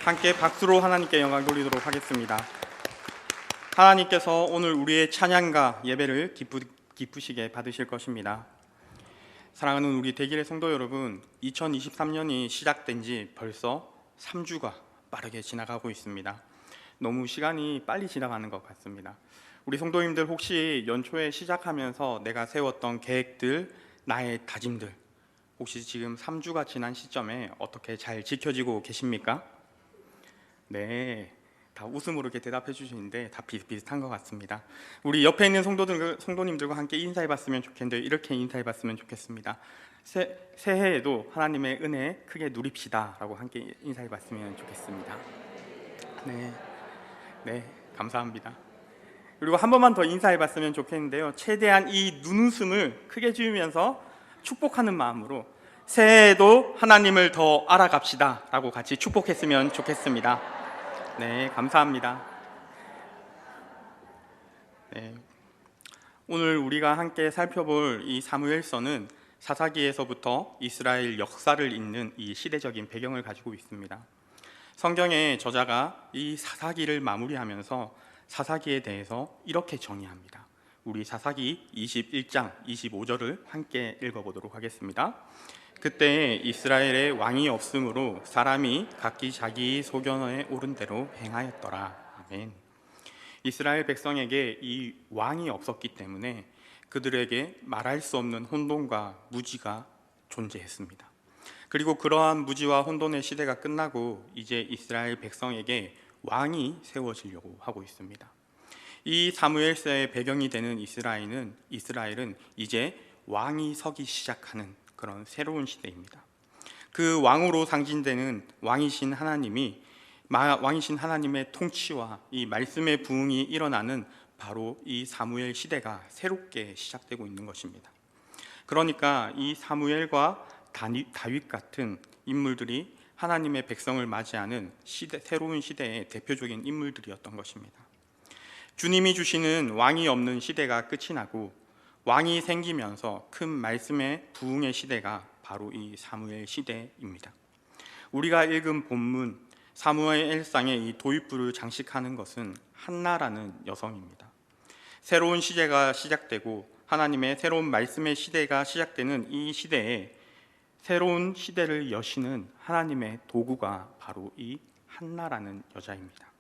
함께 박수로 하나님께 영광 돌리도록 하겠습니다. 하나님께서 오늘 우리의 찬양과 예배를 기쁘시게 받으실 것입니다. 사랑하는 우리 대길의 성도 여러분, 2023년이 시작된 지 벌써 3주가 빠르게 지나가고 있습니다. 너무 시간이 빨리 지나가는 것 같습니다. 우리 성도님들 혹시 연초에 시작하면서 내가 세웠던 계획들, 나의 다짐들, 혹시 지금 3주가 지난 시점에 어떻게 잘 지켜지고 계십니까? 네, 다 웃음으로 이렇게 대답해 주시는데 다 비슷비슷한 것 같습니다. 우리 옆에 있는 성도님들과 함께 인사해 봤으면 좋겠는데 이렇게 인사해 봤으면 좋겠습니다. 새해에도 하나님의 은혜 크게 누립시다 라고 함께 인사해 봤으면 좋겠습니다. 네, 감사합니다. 그리고 한 번만 더 인사해 봤으면 좋겠는데요, 최대한 이 눈웃음을 크게 지으면서 축복하는 마음으로 새해에도 하나님을 더 알아갑시다 라고 같이 축복했으면 좋겠습니다. 네, 감사합니다. 네, 오늘 우리가 함께 살펴볼 이 사무엘서는 사사기에서부터 이스라엘 역사를 잇는 이 시대적인 배경을 가지고 있습니다. 성경의 저자가 이 사사기를 마무리하면서 사사기에 대해서 이렇게 정의합니다. 우리 사사기 21장 25절을 함께 읽어보도록 하겠습니다. 그때 이스라엘에 왕이 없으므로 사람이 각기 자기 소견에 오른 대로 행하였더라. 아멘. 이스라엘 백성에게 이 왕이 없었기 때문에 그들에게 말할 수 없는 혼돈과 무지가 존재했습니다. 그리고 그러한 무지와 혼돈의 시대가 끝나고 이제 이스라엘 백성에게 왕이 세워지려고 하고 있습니다. 이 사무엘서의 배경이 되는 이스라엘은 이제 왕이 서기 시작하는 그런 새로운 시대입니다. 그 왕으로 상징되는 왕이신 하나님의 통치와 이 말씀의 부흥이 일어나는 바로 이 사무엘 시대가 새롭게 시작되고 있는 것입니다. 그러니까 이 사무엘과 다윗 같은 인물들이 하나님의 백성을 맞이하는 새로운 시대의 대표적인 인물들이었던 것입니다. 주님이 주시는 왕이 없는 시대가 끝이 나고 왕이 생기면서 큰 말씀의 부흥의 시대가 바로 이 사무엘 시대입니다. 우리가 읽은 본문 사무엘상의 이 도입부를 장식하는 것은 한나라는 여성입니다. 새로운 시대가 시작되고 하나님의 새로운 말씀의 시대가 시작되는 이 시대에 새로운 시대를 여시는 하나님의 도구가 바로 이 한나라는 여자입니다.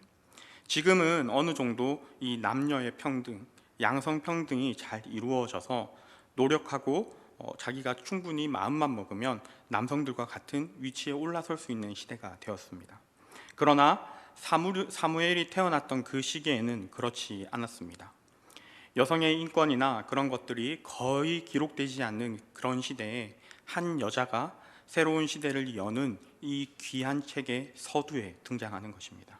지금은 어느 정도 이 남녀의 평등, 양성평등이 잘 이루어져서 노력하고 자기가 충분히 마음만 먹으면 남성들과 같은 위치에 올라설 수 있는 시대가 되었습니다. 그러나 사무엘이 태어났던 그 시기에는 그렇지 않았습니다. 여성의 인권이나 그런 것들이 거의 기록되지 않는 그런 시대에 한 여자가 새로운 시대를 여는 이 귀한 책의 서두에 등장하는 것입니다.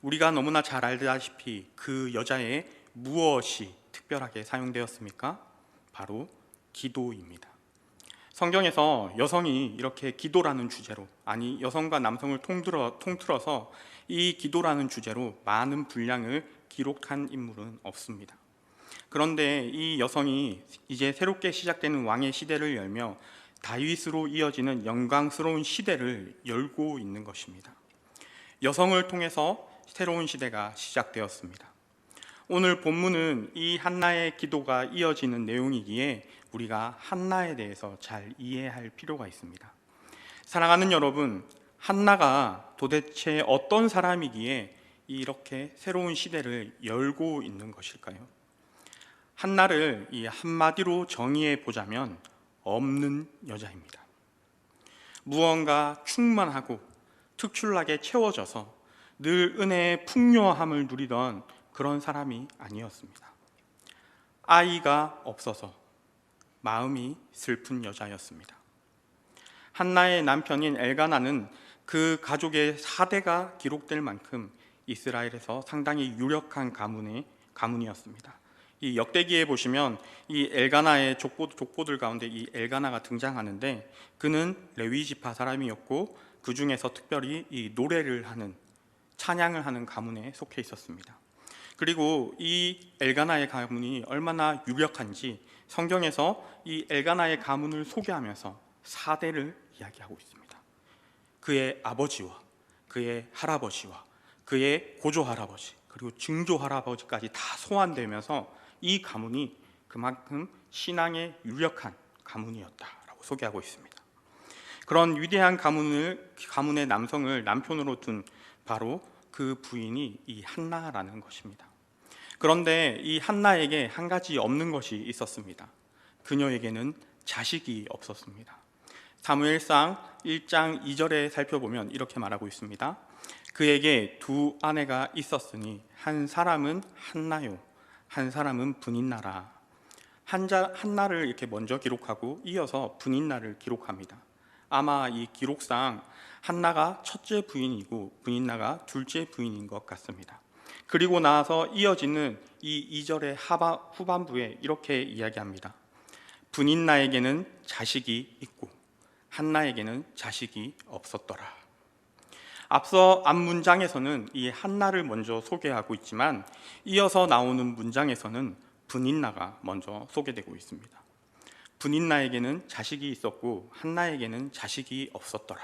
우리가 너무나 잘 알다시피 그 여자의 무엇이 특별하게 사용되었습니까? 바로 기도입니다. 성경에서 여성이 이렇게 기도라는 주제로, 아니 여성과 남성을 통틀어서 이 기도라는 주제로 많은 분량을 기록한 인물은 없습니다. 그런데 이 여성이 이제 새롭게 시작되는 왕의 시대를 열며 다윗으로 이어지는 영광스러운 시대를 열고 있는 것입니다. 여성을 통해서 새로운 시대가 시작되었습니다. 오늘 본문은 이 한나의 기도가 이어지는 내용이기에 우리가 한나에 대해서 잘 이해할 필요가 있습니다. 사랑하는 여러분, 한나가 도대체 어떤 사람이기에 이렇게 새로운 시대를 열고 있는 것일까요? 한나를 이 한마디로 정의해 보자면 없는 여자입니다. 무언가 충만하고 특출나게 채워져서 늘 은혜의 풍요함을 누리던 그런 사람이 아니었습니다. 아이가 없어서 마음이 슬픈 여자였습니다. 한나의 남편인 엘가나는 그 가족의 4대가 기록될 만큼 이스라엘에서 상당히 유력한 가문이었습니다. 이 역대기에 보시면 이 엘가나의 족보들 가운데 이 엘가나가 등장하는데 그는 레위 지파 사람이었고 그 중에서 특별히 이 노래를 하는, 찬양을 하는 가문에 속해 있었습니다. 그리고 이 엘가나의 가문이 얼마나 유력한지 성경에서 이 엘가나의 가문을 소개하면서 4대를 이야기하고 있습니다. 그의 아버지와 그의 할아버지와 그의 고조 할아버지 그리고 증조 할아버지까지 다 소환되면서 이 가문이 그만큼 신앙에 유력한 가문이었다라고 소개하고 있습니다. 그런 위대한 가문의 남성을 남편으로 둔 바로 그 부인이 이 한나라는 것입니다. 그런데 이 한나에게 한 가지 없는 것이 있었습니다. 그녀에게는 자식이 없었습니다. 사무엘상 1장 2절에 살펴보면 이렇게 말하고 있습니다. 그에게 두 아내가 있었으니 한 사람은 한나요, 한 사람은 분인나라. 한나를 이렇게 먼저 기록하고 이어서 분인나를 기록합니다. 아마 이 기록상 한나가 첫째 부인이고 분인나가 둘째 부인인 것 같습니다. 그리고 나서 이어지는 이 2절의 후반부에 이렇게 이야기합니다. 분인나에게는 자식이 있고 한나에게는 자식이 없었더라. 앞서 앞 문장에서는 이 한나를 먼저 소개하고 있지만 이어서 나오는 문장에서는 분인나가 먼저 소개되고 있습니다. 분인나에게는 자식이 있었고 한나에게는 자식이 없었더라.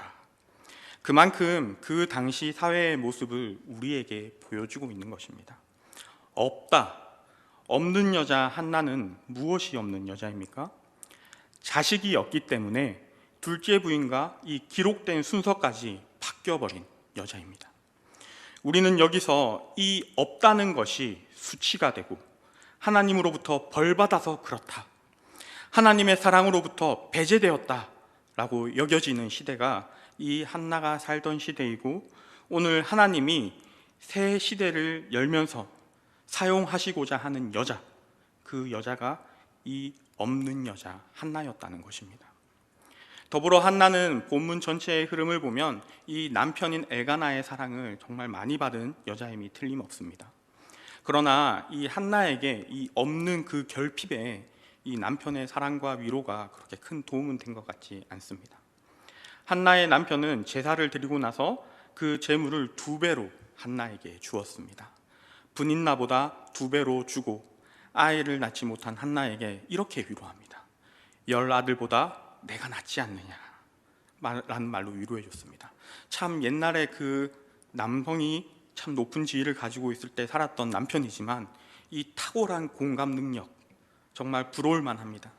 그만큼 그 당시 사회의 모습을 우리에게 보여주고 있는 것입니다. 없는 여자 한나는 무엇이 없는 여자입니까? 자식이 없기 때문에 둘째 부인과 이 기록된 순서까지 바뀌어버린 여자입니다. 우리는 여기서 이 없다는 것이 수치가 되고 하나님으로부터 벌받아서 그렇다, 하나님의 사랑으로부터 배제되었다라고 여겨지는 시대가 이 한나가 살던 시대이고, 오늘 하나님이 새 시대를 열면서 사용하시고자 하는 여자, 그 여자가 이 없는 여자 한나였다는 것입니다. 더불어 한나는 본문 전체의 흐름을 보면 이 남편인 엘가나의 사랑을 정말 많이 받은 여자임이 틀림없습니다. 그러나 이 한나에게 이 없는 그 결핍에 이 남편의 사랑과 위로가 그렇게 큰 도움은 된 것 같지 않습니다. 한나의 남편은 제사를 드리고 나서 그 제물을 2배로 한나에게 주었습니다. 분인나보다 2배로 주고 아이를 낳지 못한 한나에게 이렇게 위로합니다. 10아들보다 내가 낫지 않느냐 라는 말로 위로해 줬습니다. 참 옛날에 그 남성이 참 높은 지위를 가지고 있을 때 살았던 남편이지만 이 탁월한 공감 능력 정말 부러울 만합니다.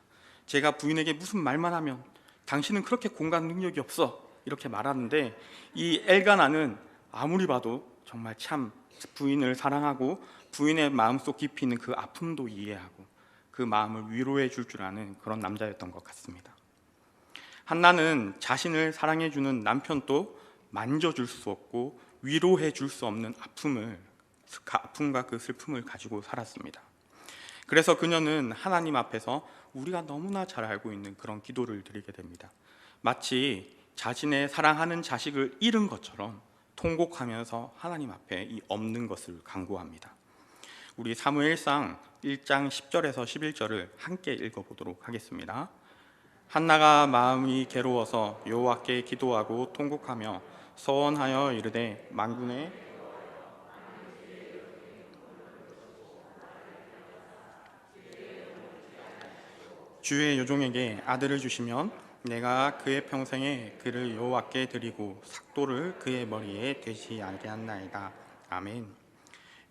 제가 부인에게 무슨 말만 하면 당신은 그렇게 공감 능력이 없어 이렇게 말하는데, 이 엘가나는 아무리 봐도 정말 참 부인을 사랑하고 부인의 마음속 깊이 있는 그 아픔도 이해하고 그 마음을 위로해 줄 줄 아는 그런 남자였던 것 같습니다. 한나는 자신을 사랑해 주는 남편도 만져줄 수 없고 위로해 줄 수 없는 아픔과 그 슬픔을 가지고 살았습니다. 그래서 그녀는 하나님 앞에서 우리가 너무나 잘 알고 있는 그런 기도를 드리게 됩니다. 마치 자신의 사랑하는 자식을 잃은 것처럼 통곡하면서 하나님 앞에 이 없는 것을 간구합니다. 우리 사무엘상 1장 10절에서 11절을 함께 읽어보도록 하겠습니다. 한나가 마음이 괴로워서 여호와께 기도하고 통곡하며 서원하여 이르되 만군의 주의 요종에게 아들을 주시면 내가 그의 평생에 그를 여호와께 드리고 삭도를 그의 머리에 대지 않게 한나이다. 아멘.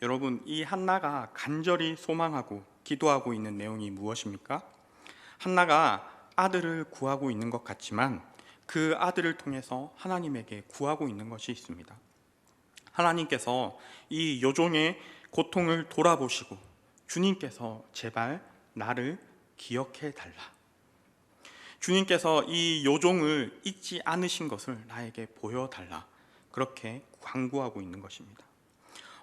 여러분, 이 한나가 간절히 소망하고 기도하고 있는 내용이 무엇입니까? 한나가 아들을 구하고 있는 것 같지만 그 아들을 통해서 하나님에게 구하고 있는 것이 있습니다. 하나님께서 이 요종의 고통을 돌아보시고 주님께서 제발 나를 기억해 달라, 주님께서 이 요종을 잊지 않으신 것을 나에게 보여달라, 그렇게 간구하고 있는 것입니다.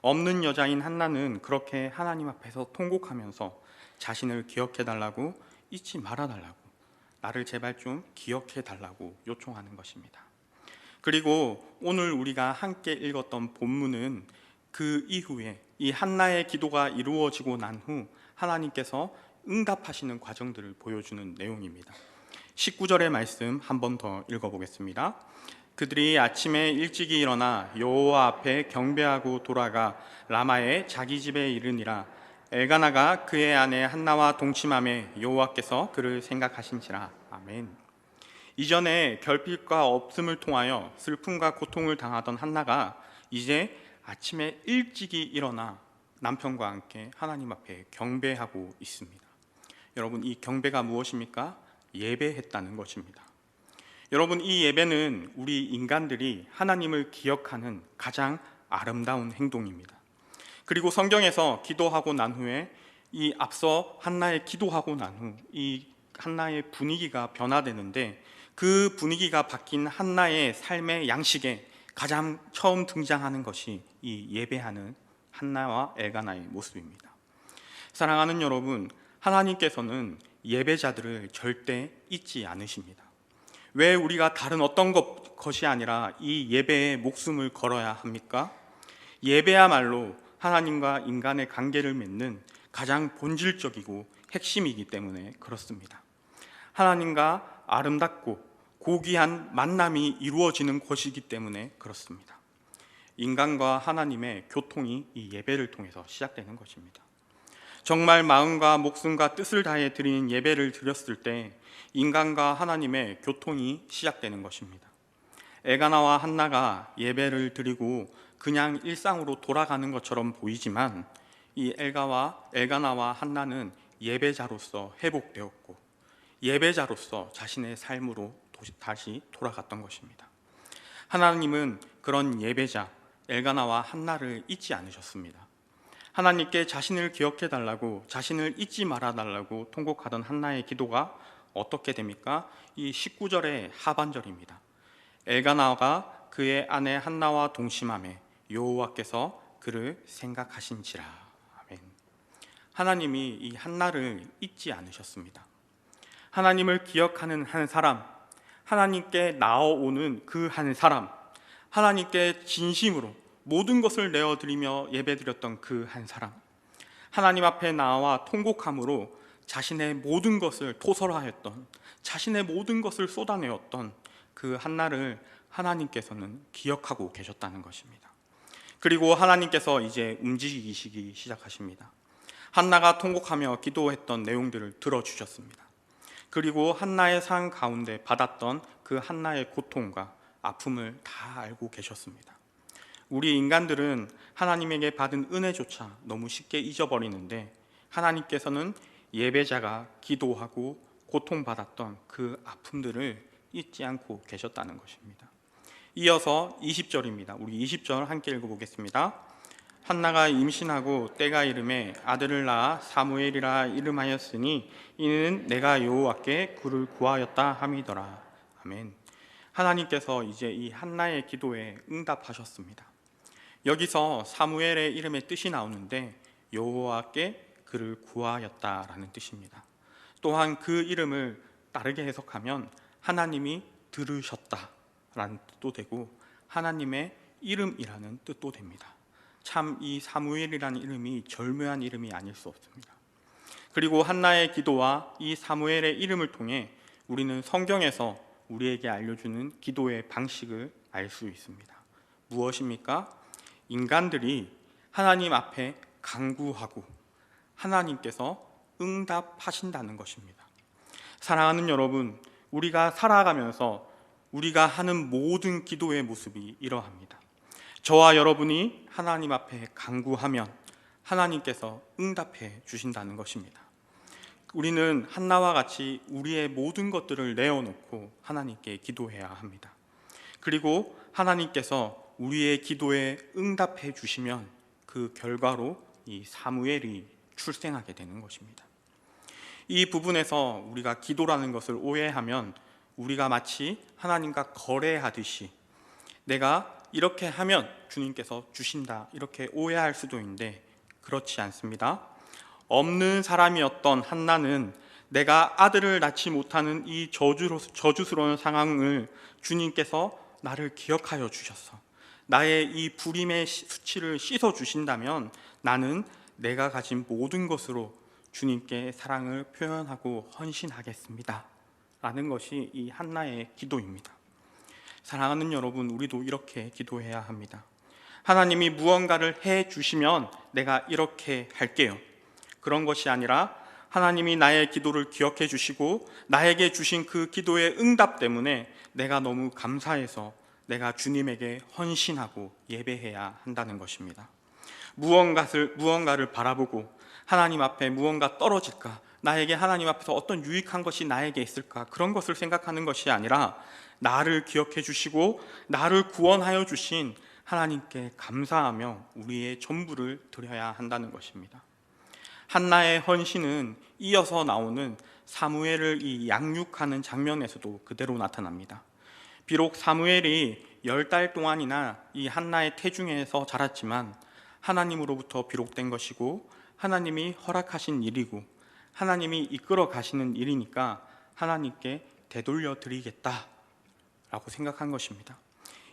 없는 여자인 한나는 그렇게 하나님 앞에서 통곡하면서 자신을 기억해 달라고, 잊지 말아 달라고, 나를 제발 좀 기억해 달라고 요청하는 것입니다. 그리고 오늘 우리가 함께 읽었던 본문은 그 이후에 이 한나의 기도가 이루어지고 난 후 하나님께서 응답하시는 과정들을 보여주는 내용입니다. 19절의 말씀 한 번 더 읽어보겠습니다. 그들이 아침에 일찍이 일어나 여호와 앞에 경배하고 돌아가 라마의 자기 집에 이르니라. 엘가나가 그의 아내 한나와 동침하매 여호와께서 그를 생각하신지라. 아멘. 이전에 결핍과 없음을 통하여 슬픔과 고통을 당하던 한나가 이제 아침에 일찍이 일어나 남편과 함께 하나님 앞에 경배하고 있습니다. 여러분, 이 경배가 무엇입니까? 예배했다는 것입니다. 여러분, 이 예배는 우리 인간들이 하나님을 기억하는 가장 아름다운 행동입니다. 그리고 성경에서 기도하고 난 후에 이 앞서 한나의 기도하고 난 후 이 한나의 분위기가 변화되는데, 그 분위기가 바뀐 한나의 삶의 양식에 가장 처음 등장하는 것이 이 예배하는 한나와 엘가나의 모습입니다. 사랑하는 여러분, 하나님께서는 예배자들을 절대 잊지 않으십니다. 왜 우리가 다른 어떤 것이 아니라 이 예배에 목숨을 걸어야 합니까? 예배야말로 하나님과 인간의 관계를 맺는 가장 본질적이고 핵심이기 때문에 그렇습니다. 하나님과 아름답고 고귀한 만남이 이루어지는 곳이기 때문에 그렇습니다. 인간과 하나님의 교통이 이 예배를 통해서 시작되는 것입니다. 정말 마음과 목숨과 뜻을 다해 드리는 예배를 드렸을 때 인간과 하나님의 교통이 시작되는 것입니다. 엘가나와 한나가 예배를 드리고 그냥 일상으로 돌아가는 것처럼 보이지만, 이 엘가나와 한나는 예배자로서 회복되었고 예배자로서 자신의 삶으로 다시 돌아갔던 것입니다. 하나님은 그런 예배자 엘가나와 한나를 잊지 않으셨습니다. 하나님께 자신을 기억해 달라고, 자신을 잊지 말아 달라고 통곡하던 한나의 기도가 어떻게 됩니까? 이 19절의 하반절입니다. 엘가나가 그의 아내 한나와 동침하매 여호와께서 그를 생각하신지라. 아멘. 하나님이 이 한나를 잊지 않으셨습니다. 하나님을 기억하는 한 사람, 하나님께 나아오는 그 한 사람, 하나님께 진심으로 모든 것을 내어드리며 예배드렸던 그 한 사람, 하나님 앞에 나와 통곡함으로 자신의 모든 것을 토설하였던, 자신의 모든 것을 쏟아내었던 그 한나를 하나님께서는 기억하고 계셨다는 것입니다. 그리고 하나님께서 이제 움직이시기 시작하십니다. 한나가 통곡하며 기도했던 내용들을 들어주셨습니다. 그리고 한나의 삶 가운데 받았던 그 한나의 고통과 아픔을 다 알고 계셨습니다. 우리 인간들은 하나님에게 받은 은혜조차 너무 쉽게 잊어버리는데, 하나님께서는 예배자가 기도하고 고통받았던 그 아픔들을 잊지 않고 계셨다는 것입니다. 이어서 20절입니다. 우리 20절 함께 읽어보겠습니다. 한나가 임신하고 때가 이름에 아들을 낳아 사무엘이라 이름하였으니 이는 내가 여호와께 그를 구하였다 함이더라. 아멘. 하나님께서 이제 이 한나의 기도에 응답하셨습니다. 여기서 사무엘의 이름의 뜻이 나오는데 여호와께 그를 구하였다라는 뜻입니다. 또한 그 이름을 다르게 해석하면 하나님이 들으셨다라는 뜻도 되고 하나님의 이름이라는 뜻도 됩니다. 참 이 사무엘이라는 이름이 절묘한 이름이 아닐 수 없습니다. 그리고 한나의 기도와 이 사무엘의 이름을 통해 우리는 성경에서 우리에게 알려주는 기도의 방식을 알 수 있습니다. 무엇입니까? 인간들이 하나님 앞에 간구하고 하나님께서 응답하신다는 것입니다. 사랑하는 여러분, 우리가 살아가면서 우리가 하는 모든 기도의 모습이 이러합니다. 저와 여러분이 하나님 앞에 간구하면 하나님께서 응답해 주신다는 것입니다. 우리는 한나와 같이 우리의 모든 것들을 내어놓고 하나님께 기도해야 합니다. 그리고 하나님께서 우리의 기도에 응답해 주시면 그 결과로 이 사무엘이 출생하게 되는 것입니다. 이 부분에서 우리가 기도라는 것을 오해하면 우리가 마치 하나님과 거래하듯이 내가 이렇게 하면 주님께서 주신다 이렇게 오해할 수도 있는데 그렇지 않습니다. 없는 사람이었던 한나는 내가 아들을 낳지 못하는 이 저주스러운 상황을 주님께서 나를 기억하여 주셨어. 나의 이 불임의 수치를 씻어 주신다면 나는 내가 가진 모든 것으로 주님께 사랑을 표현하고 헌신하겠습니다. 라는 것이 이 한나의 기도입니다. 사랑하는 여러분, 우리도 이렇게 기도해야 합니다. 하나님이 무언가를 해 주시면 내가 이렇게 할게요. 그런 것이 아니라 하나님이 나의 기도를 기억해 주시고 나에게 주신 그 기도의 응답 때문에 내가 너무 감사해서 내가 주님에게 헌신하고 예배해야 한다는 것입니다. 무언가를 바라보고 하나님 앞에 무언가 떨어질까, 나에게 하나님 앞에서 어떤 유익한 것이 나에게 있을까, 그런 것을 생각하는 것이 아니라 나를 기억해 주시고 나를 구원하여 주신 하나님께 감사하며 우리의 전부를 드려야 한다는 것입니다. 한나의 헌신은 이어서 나오는 사무엘을 이 양육하는 장면에서도 그대로 나타납니다. 비록 사무엘이 10달 동안이나 이 한나의 태중에서 자랐지만 하나님으로부터 비록된 것이고 하나님이 허락하신 일이고 하나님이 이끌어 가시는 일이니까 하나님께 되돌려 드리겠다라고 생각한 것입니다.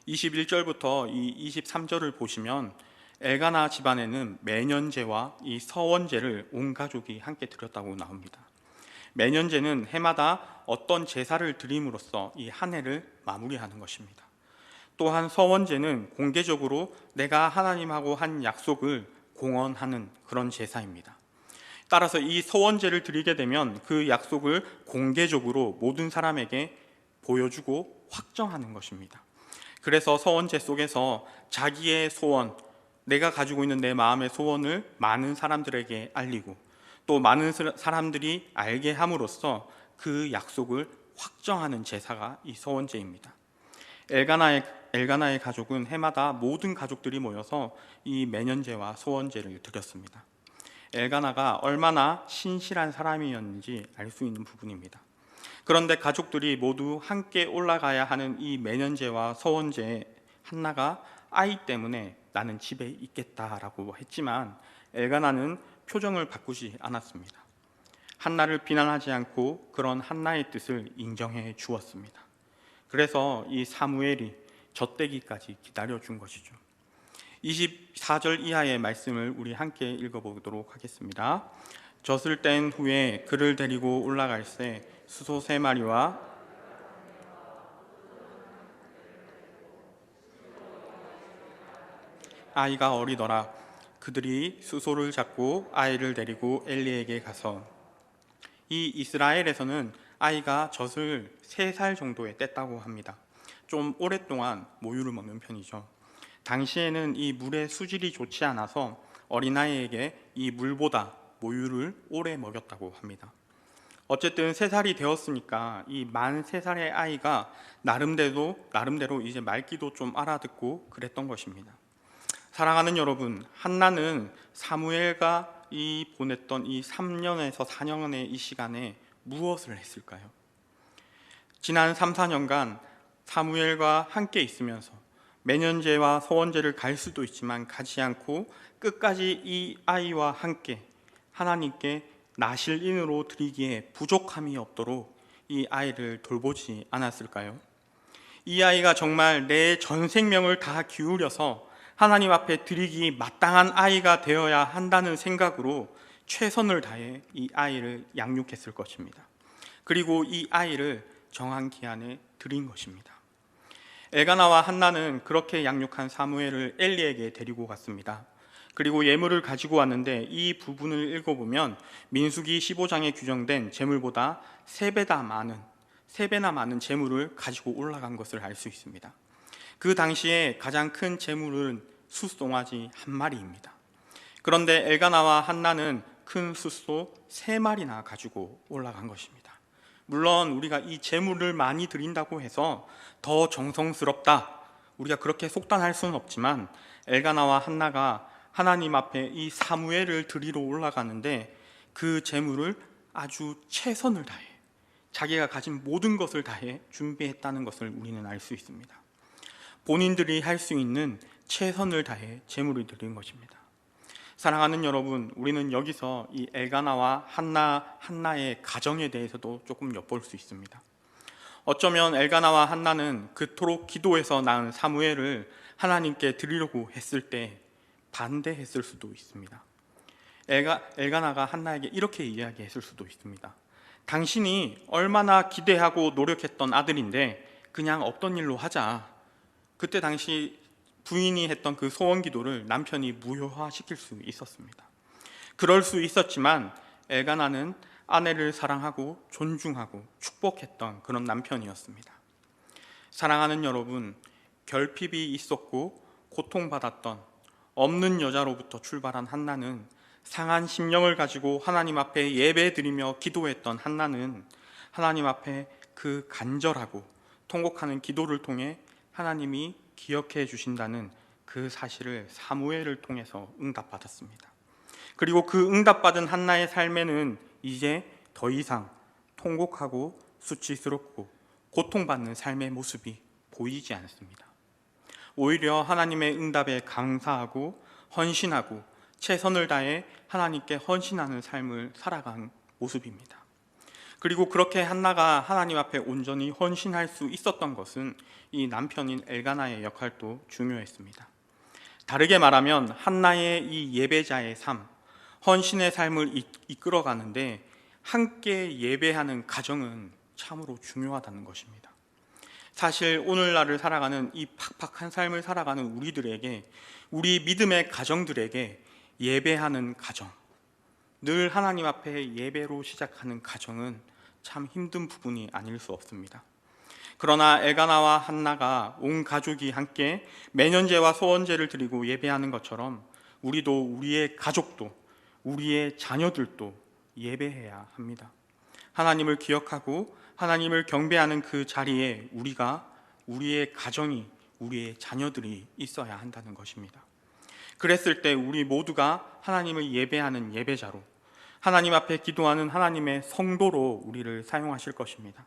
21절부터 이 23절을 보시면 엘가나 집안에는 매년제와 이 서원제를 온 가족이 함께 드렸다고 나옵니다. 매년제는 해마다 어떤 제사를 드림으로써 이 한 해를 마무리하는 것입니다. 또한 서원제는 공개적으로 내가 하나님하고 한 약속을 공언하는 그런 제사입니다. 따라서 이 서원제를 드리게 되면 그 약속을 공개적으로 모든 사람에게 보여주고 확정하는 것입니다. 그래서 서원제 속에서 자기의 소원, 내가 가지고 있는 내 마음의 소원을 많은 사람들에게 알리고 또 많은 사람들이 알게 함으로써 그 약속을 확정하는 제사가 이 서원제입니다. 엘가나의 가족은 해마다 모든 가족들이 모여서 이 매년제와 서원제를 드렸습니다. 엘가나가 얼마나 신실한 사람이었는지 알 수 있는 부분입니다. 그런데 가족들이 모두 함께 올라가야 하는 이 매년제와 서원제에 한나가 아이 때문에 나는 집에 있겠다라고 했지만 엘가나는 표정을 바꾸지 않았습니다. 한나를 비난하지 않고 그런 한나의 뜻을 인정해 주었습니다. 그래서 이 사무엘이 젖대기까지 기다려준 것이죠. 24절 이하의 말씀을 우리 함께 읽어보도록 하겠습니다. 젖을 뗀 후에 그를 데리고 올라갈새 수소 3마리와 아이가 어리더라. 그들이 수소를 잡고 아이를 데리고 엘리에게 가서 이 이스라엘에서는 아이가 젖을 3살 정도에 뗐다고 합니다. 좀 오랫동안 모유를 먹는 편이죠. 당시에는 이 물의 수질이 좋지 않아서 어린아이에게 이 물보다 모유를 오래 먹였다고 합니다. 어쨌든 3살이 되었으니까 이 만 3살의 아이가 나름대로 이제 말귀도 좀 알아듣고 그랬던 것입니다. 사랑하는 여러분, 한나는 사무엘과 보냈던 이 3년에서 4년의 이 시간에 무엇을 했을까요? 지난 3, 4년간 사무엘과 함께 있으면서 매년제와 서원제를 갈 수도 있지만 가지 않고 끝까지 이 아이와 함께 하나님께 나실인으로 드리기에 부족함이 없도록 이 아이를 돌보지 않았을까요? 이 아이가 정말 내 전 생명을 다 기울여서 하나님 앞에 드리기 마땅한 아이가 되어야 한다는 생각으로 최선을 다해 이 아이를 양육했을 것입니다. 그리고 이 아이를 정한 기한에 드린 것입니다. 엘가나와 한나는 그렇게 양육한 사무엘을 엘리에게 데리고 갔습니다. 그리고 예물을 가지고 왔는데 이 부분을 읽어보면 민수기 15장에 규정된 제물보다 3배나 많은 제물을 가지고 올라간 것을 알 수 있습니다. 그 당시에 가장 큰 제물은 숫송아지 1마리입니다. 그런데 엘가나와 한나는 큰 숫소 3마리나 가지고 올라간 것입니다. 물론 우리가 이 제물을 많이 드린다고 해서 더 정성스럽다, 우리가 그렇게 속단할 수는 없지만 엘가나와 한나가 하나님 앞에 이 사무엘을 드리러 올라가는데 그 제물을 아주 최선을 다해 자기가 가진 모든 것을 다해 준비했다는 것을 우리는 알 수 있습니다. 본인들이 할 수 있는 최선을 다해 제물을 드린 것입니다. 사랑하는 여러분, 우리는 여기서 이 엘가나와 한나의 가정에 대해서도 조금 엿볼 수 있습니다. 어쩌면 엘가나와 한나는 그토록 기도해서 낳은 사무엘을 하나님께 드리려고 했을 때 반대했을 수도 있습니다. 엘가나가 한나에게 이렇게 이야기했을 수도 있습니다. 당신이 얼마나 기대하고 노력했던 아들인데 그냥 없던 일로 하자. 그때 당시 부인이 했던 그 소원 기도를 남편이 무효화시킬 수 있었습니다. 그럴 수 있었지만 엘가나는 아내를 사랑하고 존중하고 축복했던 그런 남편이었습니다. 사랑하는 여러분, 결핍이 있었고 고통받았던 없는 여자로부터 출발한 한나는 상한 심령을 가지고 하나님 앞에 예배드리며 기도했던 한나는 하나님 앞에 그 간절하고 통곡하는 기도를 통해 하나님이 기억해 주신다는 그 사실을 사무엘을 통해서 응답받았습니다. 그리고 그 응답받은 한나의 삶에는 이제 더 이상 통곡하고 수치스럽고 고통받는 삶의 모습이 보이지 않습니다. 오히려 하나님의 응답에 감사하고 헌신하고 최선을 다해 하나님께 헌신하는 삶을 살아간 모습입니다. 그리고 그렇게 한나가 하나님 앞에 온전히 헌신할 수 있었던 것은 이 남편인 엘가나의 역할도 중요했습니다. 다르게 말하면 한나의 이 예배자의 삶, 헌신의 삶을 이끌어가는데 함께 예배하는 가정은 참으로 중요하다는 것입니다. 사실 오늘날을 살아가는 이 팍팍한 삶을 살아가는 우리들에게, 우리 믿음의 가정들에게 예배하는 가정, 늘 하나님 앞에 예배로 시작하는 가정은 참 힘든 부분이 아닐 수 없습니다. 그러나 엘가나와 한나가 온 가족이 함께 매년제와 소원제를 드리고 예배하는 것처럼 우리도 우리의 가족도 우리의 자녀들도 예배해야 합니다. 하나님을 기억하고 하나님을 경배하는 그 자리에 우리의 가정이, 우리의 자녀들이 있어야 한다는 것입니다. 그랬을 때 우리 모두가 하나님을 예배하는 예배자로, 하나님 앞에 기도하는 하나님의 성도로 우리를 사용하실 것입니다.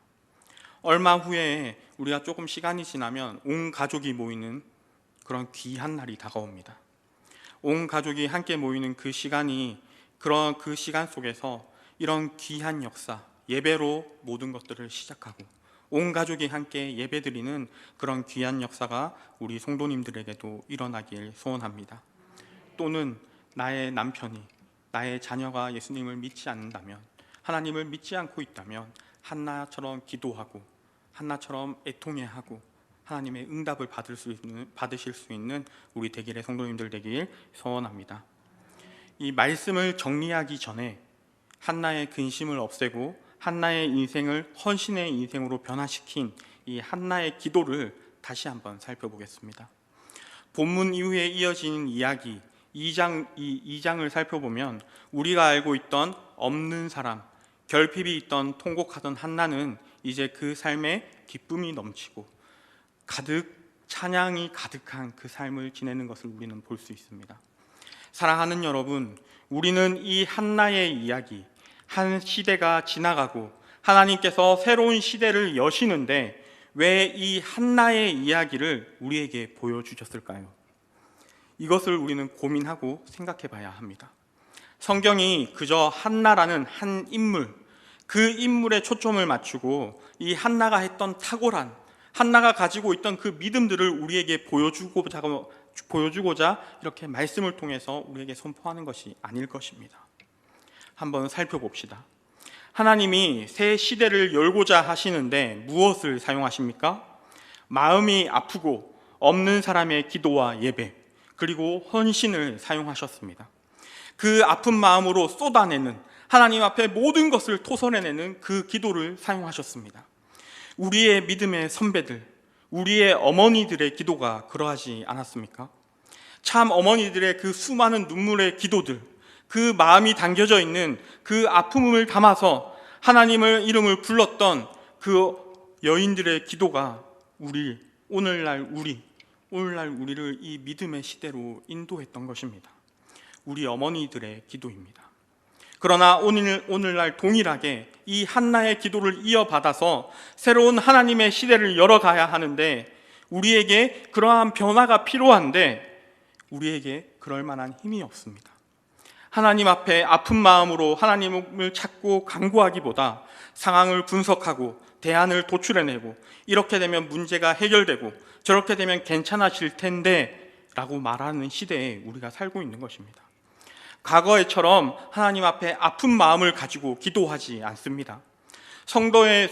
얼마 후에 우리가 조금 시간이 지나면 온 가족이 모이는 그런 귀한 날이 다가옵니다. 온 가족이 함께 모이는 그 시간이, 그런 그 시간 속에서 이런 귀한 역사, 예배로 모든 것들을 시작하고 온 가족이 함께 예배드리는 그런 귀한 역사가 우리 성도님들에게도 일어나길 소원합니다. 또는 나의 남편이, 나의 자녀가 예수님을 믿지 않는다면, 하나님을 믿지 않고 있다면 한나처럼 기도하고 한나처럼 애통해하고 하나님의 응답을 받으실 수 있는 우리 대길의 성도님들 되길 소원합니다. 이 말씀을 정리하기 전에 한나의 근심을 없애고 한나의 인생을 헌신의 인생으로 변화시킨 이 한나의 기도를 다시 한번 살펴보겠습니다. 본문 이후에 이어진 이야기 2장을 살펴보면 우리가 알고 있던 없는 사람, 결핍이 있던 통곡하던 한나는 이제 그 삶에 기쁨이 넘치고 가득 찬양이 가득한 그 삶을 지내는 것을 우리는 볼 수 있습니다. 사랑하는 여러분, 우리는 이 한나의 이야기, 한 시대가 지나가고 하나님께서 새로운 시대를 여시는데 왜 이 한나의 이야기를 우리에게 보여주셨을까요? 이것을 우리는 고민하고 생각해 봐야 합니다. 성경이 그저 한나라는 한 인물, 그 인물에 초점을 맞추고 이 한나가 했던 탁월한, 한나가 가지고 있던 그 믿음들을 우리에게 보여주고자 이렇게 말씀을 통해서 우리에게 선포하는 것이 아닐 것입니다. 한번 살펴봅시다. 하나님이 새 시대를 열고자 하시는데 무엇을 사용하십니까? 마음이 아프고 없는 사람의 기도와 예배, 그리고 헌신을 사용하셨습니다. 그 아픈 마음으로 쏟아내는, 하나님 앞에 모든 것을 토설해내는 그 기도를 사용하셨습니다. 우리의 믿음의 선배들, 우리의 어머니들의 기도가 그러하지 않았습니까? 참 어머니들의 그 수많은 눈물의 기도들, 그 마음이 담겨져 있는 그 아픔을 담아서 하나님의 이름을 불렀던 그 여인들의 기도가 오늘날 우리를 이 믿음의 시대로 인도했던 것입니다. 우리 어머니들의 기도입니다. 그러나 오늘날 동일하게 이 한나의 기도를 이어받아서 새로운 하나님의 시대를 열어가야 하는데 우리에게 그러한 변화가 필요한데 우리에게 그럴 만한 힘이 없습니다. 하나님 앞에 아픈 마음으로 하나님을 찾고 간구하기보다 상황을 분석하고 대안을 도출해내고 이렇게 되면 문제가 해결되고 저렇게 되면 괜찮아질 텐데 라고 말하는 시대에 우리가 살고 있는 것입니다. 과거에처럼 하나님 앞에 아픈 마음을 가지고 기도하지 않습니다. 성도의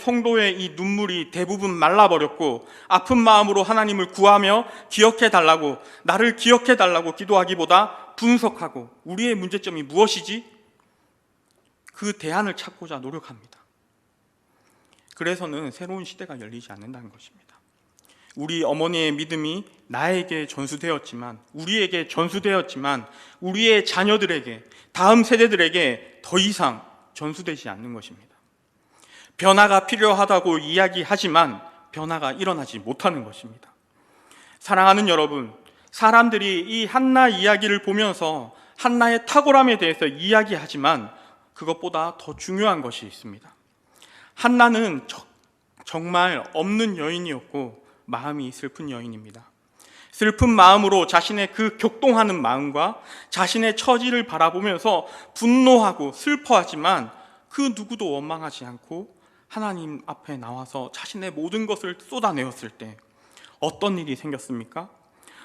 이 눈물이 대부분 말라버렸고 아픈 마음으로 하나님을 구하며 기억해달라고, 나를 기억해달라고 기도하기보다 분석하고 우리의 문제점이 무엇이지? 그 대안을 찾고자 노력합니다. 그래서는 새로운 시대가 열리지 않는다는 것입니다. 우리 어머니의 믿음이 나에게 전수되었지만, 우리에게 전수되었지만 우리의 자녀들에게, 다음 세대들에게 더 이상 전수되지 않는 것입니다. 변화가 필요하다고 이야기하지만 변화가 일어나지 못하는 것입니다. 사랑하는 여러분, 사람들이 이 한나 이야기를 보면서 한나의 탁월함에 대해서 이야기하지만 그것보다 더 중요한 것이 있습니다. 한나는 정말 없는 여인이었고 마음이 슬픈 여인입니다. 슬픈 마음으로 자신의 그 격동하는 마음과 자신의 처지를 바라보면서 분노하고 슬퍼하지만 그 누구도 원망하지 않고 하나님 앞에 나와서 자신의 모든 것을 쏟아내었을 때 어떤 일이 생겼습니까?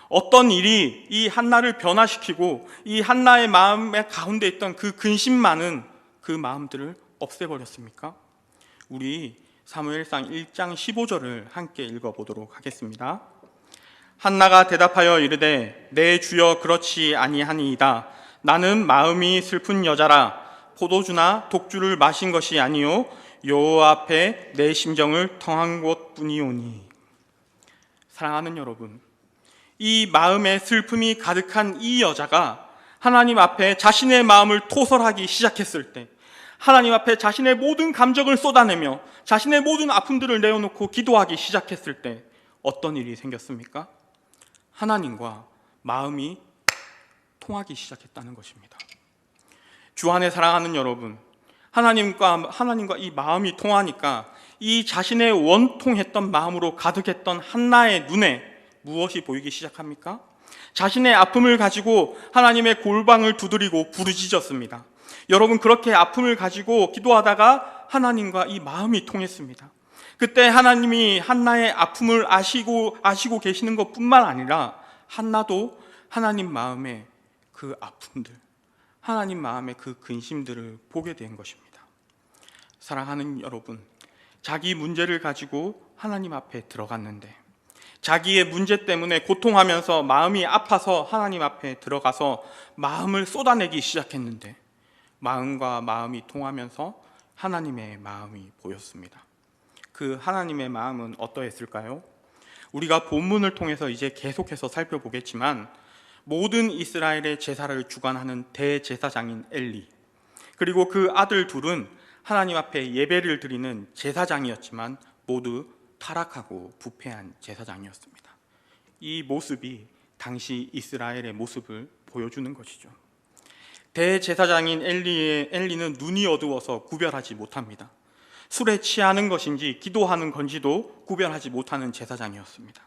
어떤 일이 이 한나를 변화시키고 이 한나의 마음의 가운데 있던 그 근심 많은 그 마음들을 없애버렸습니까? 우리 사무엘상 1장 15절을 함께 읽어보도록 하겠습니다. 한나가 대답하여 이르되 내 주여 그렇지 아니하니이다. 나는 마음이 슬픈 여자라. 포도주나 독주를 마신 것이 아니요 여호와 앞에 내 심정을 통한 것뿐이오니. 사랑하는 여러분, 이 마음에 슬픔이 가득한 이 여자가 하나님 앞에 자신의 마음을 토설하기 시작했을 때, 하나님 앞에 자신의 모든 감정을 쏟아내며 자신의 모든 아픔들을 내어놓고 기도하기 시작했을 때 어떤 일이 생겼습니까? 하나님과 마음이 통하기 시작했다는 것입니다. 주 안에 사랑하는 여러분, 하나님과 이 마음이 통하니까 이 자신의 원통했던 마음으로 가득했던 한나의 눈에 무엇이 보이기 시작합니까? 자신의 아픔을 가지고 하나님의 골방을 두드리고 부르짖었습니다. 여러분, 그렇게 아픔을 가지고 기도하다가 하나님과 이 마음이 통했습니다. 그때 하나님이 한나의 아픔을 아시고 계시는 것뿐만 아니라 한나도 하나님 마음의 그 아픔들, 하나님 마음의 그 근심들을 보게 된 것입니다. 사랑하는 여러분, 자기 문제를 가지고 하나님 앞에 들어갔는데, 자기의 문제 때문에 고통하면서 마음이 아파서 하나님 앞에 들어가서 마음을 쏟아내기 시작했는데, 마음과 마음이 통하면서 하나님의 마음이 보였습니다. 그 하나님의 마음은 어떠했을까요? 우리가 본문을 통해서 이제 계속해서 살펴보겠지만, 모든 이스라엘의 제사를 주관하는 대제사장인 엘리, 그리고 그 아들 둘은 하나님 앞에 예배를 드리는 제사장이었지만 모두 타락하고 부패한 제사장이었습니다. 이 모습이 당시 이스라엘의 모습을 보여주는 것이죠. 대제사장인 엘리는 눈이 어두워서 구별하지 못합니다. 술에 취하는 것인지 기도하는 건지도 구별하지 못하는 제사장이었습니다.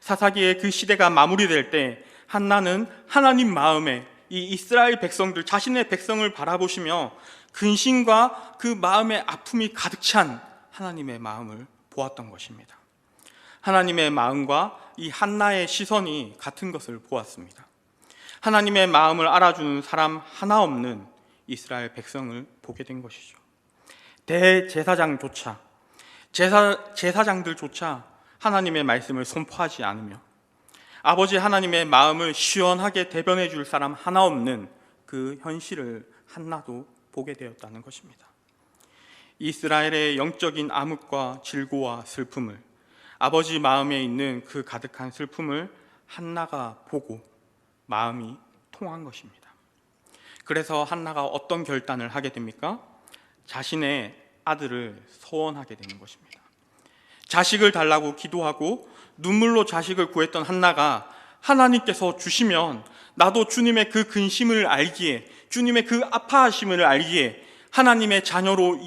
사사기의 그 시대가 마무리될 때 한나는 하나님 마음에 이 이스라엘 백성들, 자신의 백성을 바라보시며 근심과 그 마음의 아픔이 가득 찬 하나님의 마음을 보았던 것입니다. 하나님의 마음과 이 한나의 시선이 같은 것을 보았습니다. 하나님의 마음을 알아주는 사람 하나 없는 이스라엘 백성을 보게 된 것이죠. 대제사장조차, 제사장들조차 하나님의 말씀을 선포하지 않으며 아버지 하나님의 마음을 시원하게 대변해 줄 사람 하나 없는 그 현실을 한나도 보게 되었다는 것입니다. 이스라엘의 영적인 암흑과 질고와 슬픔을, 아버지 마음에 있는 그 가득한 슬픔을 한나가 보고 마음이 통한 것입니다. 그래서 한나가 어떤 결단을 하게 됩니까? 자신의 아들을 소원하게 되는 것입니다. 자식을 달라고 기도하고 눈물로 자식을 구했던 한나가 하나님께서 주시면 나도 주님의 그 근심을 알기에, 주님의 그 아파하심을 알기에 하나님의 자녀로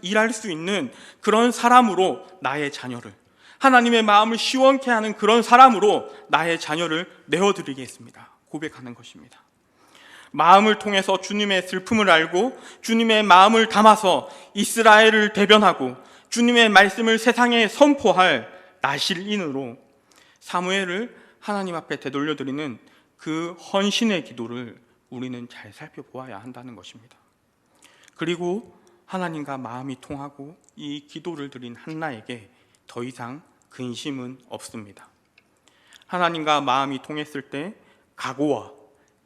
일할 수 있는 그런 사람으로 나의 자녀를, 하나님의 마음을 시원케 하는 그런 사람으로 나의 자녀를 내어드리겠습니다. 고백하는 것입니다. 마음을 통해서 주님의 슬픔을 알고 주님의 마음을 담아서 이스라엘을 대변하고 주님의 말씀을 세상에 선포할 나실인으로 사무엘을 하나님 앞에 되돌려드리는 그 헌신의 기도를 우리는 잘 살펴보아야 한다는 것입니다. 그리고 하나님과 마음이 통하고 이 기도를 드린 한나에게 더 이상 근심은 없습니다. 하나님과 마음이 통했을 때 각오와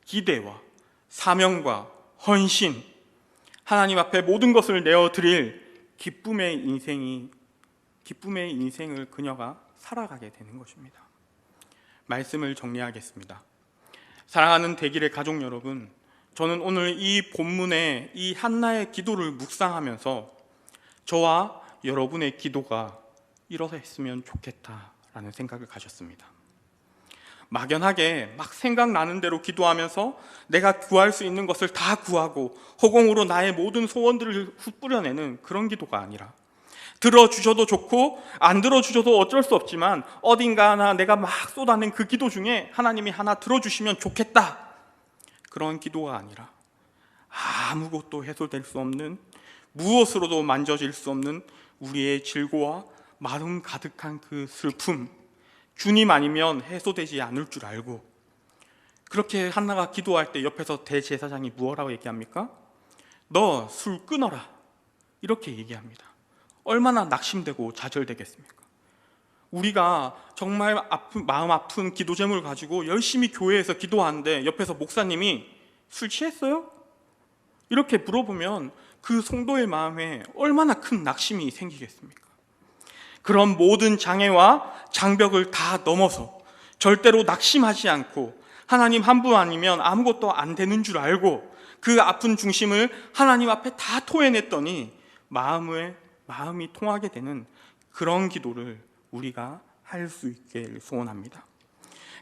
기대와 사명과 헌신, 하나님 앞에 모든 것을 내어드릴 기쁨의 인생을 그녀가 살아가게 되는 것입니다. 말씀을 정리하겠습니다. 사랑하는 대길의 가족 여러분, 저는 오늘 이 본문의 이 한나의 기도를 묵상하면서 저와 여러분의 기도가 이러했으면 좋겠다라는 생각을 가졌습니다. 막연하게 막 생각나는 대로 기도하면서 내가 구할 수 있는 것을 다 구하고 허공으로 나의 모든 소원들을 뿌려내는 그런 기도가 아니라, 들어주셔도 좋고 안 들어주셔도 어쩔 수 없지만 어딘가 하나 내가 막 쏟아낸 그 기도 중에 하나님이 하나 들어주시면 좋겠다, 그런 기도가 아니라 아무것도 해소될 수 없는, 무엇으로도 만져질 수 없는 우리의 질고와 마음 가득한 그 슬픔, 주님 아니면 해소되지 않을 줄 알고, 그렇게 한나가 기도할 때 옆에서 대제사장이 무엇라고 얘기합니까? 너 술 끊어라, 이렇게 얘기합니다. 얼마나 낙심되고 좌절되겠습니까? 우리가 정말 마음 아픈 기도 제목을 가지고 열심히 교회에서 기도하는데 옆에서 목사님이 술 취했어요? 이렇게 물어보면 그 성도의 마음에 얼마나 큰 낙심이 생기겠습니까? 그런 모든 장애와 장벽을 다 넘어서 절대로 낙심하지 않고 하나님 한 분 아니면 아무것도 안 되는 줄 알고 그 아픈 중심을 하나님 앞에 다 토해냈더니 마음이 통하게 되는 그런 기도를 우리가 할 수 있게 소원합니다.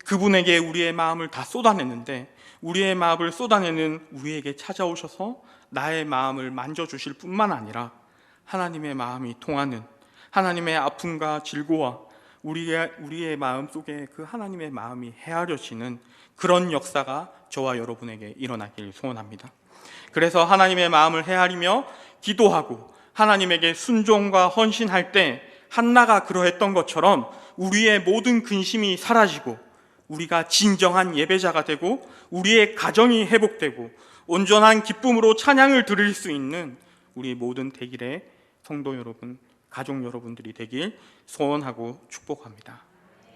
그분에게 우리의 마음을 다 쏟아냈는데, 우리의 마음을 쏟아내는 우리에게 찾아오셔서 나의 마음을 만져주실 뿐만 아니라 하나님의 마음이 통하는, 하나님의 아픔과 질고와 우리의 마음 속에 그 하나님의 마음이 헤아려지는 그런 역사가 저와 여러분에게 일어나길 소원합니다. 그래서 하나님의 마음을 헤아리며 기도하고 하나님에게 순종과 헌신할 때 한나가 그러했던 것처럼 우리의 모든 근심이 사라지고 우리가 진정한 예배자가 되고 우리의 가정이 회복되고 온전한 기쁨으로 찬양을 드릴 수 있는 우리 모든 대길의 성도 여러분, 가족 여러분들이 되길 소원하고 축복합니다.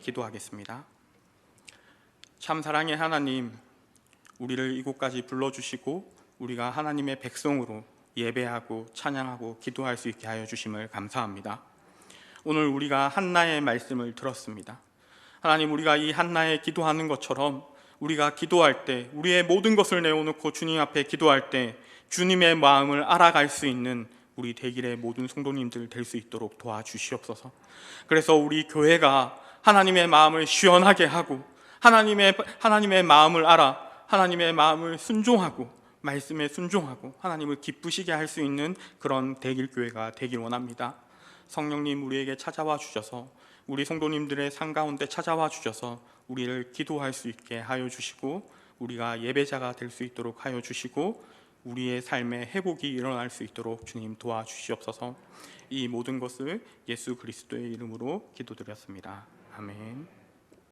기도하겠습니다. 참 사랑의 하나님, 우리를 이곳까지 불러주시고 우리가 하나님의 백성으로 예배하고 찬양하고 기도할 수 있게 하여 주심을 감사합니다. 오늘 우리가 한나의 말씀을 들었습니다. 하나님, 우리가 이 한나의 기도하는 것처럼 우리가 기도할 때, 우리의 모든 것을 내어놓고 주님 앞에 기도할 때 주님의 마음을 알아갈 수 있는 우리 대길의 모든 성도님들 될 수 있도록 도와주시옵소서. 그래서 우리 교회가 하나님의 마음을 시원하게 하고 하나님의 마음을 알아 하나님의 마음을 순종하고 말씀에 순종하고 하나님을 기쁘시게 할 수 있는 그런 대길 교회가 되길 원합니다. 성령님, 우리에게 찾아와 주셔서 우리 성도님들의 삶 가운데 찾아와 주셔서 우리를 기도할 수 있게 하여 주시고 우리가 예배자가 될 수 있도록 하여 주시고 우리의 삶에 회복이 일어날 수 있도록 주님 도와주시옵소서. 이 모든 것을 예수 그리스도의 이름으로 기도드렸습니다. 아멘.